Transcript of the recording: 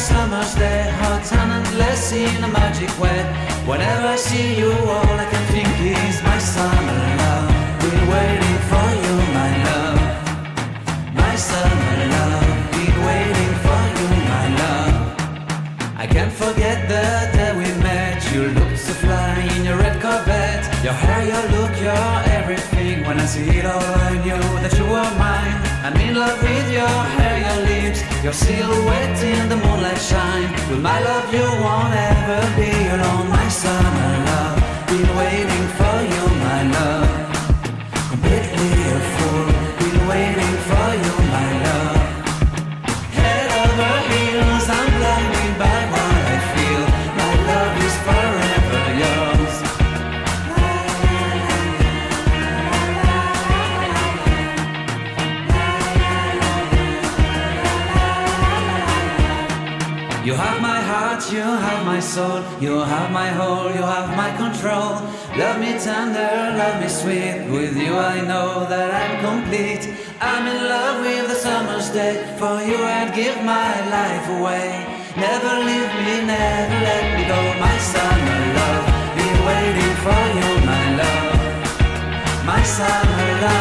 summer's day, hot and endless in a magic way. Whenever I see you, all I can think is my summer love. Been waiting for you, my love. My summer love. Been waiting for you, my love. I can't forget the day we met. You looked so fly in your red Corvette. Your hair, your look, your everything. When I see it all, I knew that you were mine. I'm in love with your hair, your lips, your silhouette in the moonlight shine. With my love you won't ever be alone. My summer love, been waiting for you, my love. Completely a fool, been waiting for you, my love. Head over heels, I'm blinded by what I feel. My love is forever yours. You have my heart, you have my soul, you have my whole, you have my control. Love me tender, love me sweet. With you I know that I'm complete. I'm in love with the summer's day. For you I'd give my life away. Never leave me, never let me go. My summer love, been waiting for you, my love. My summer love.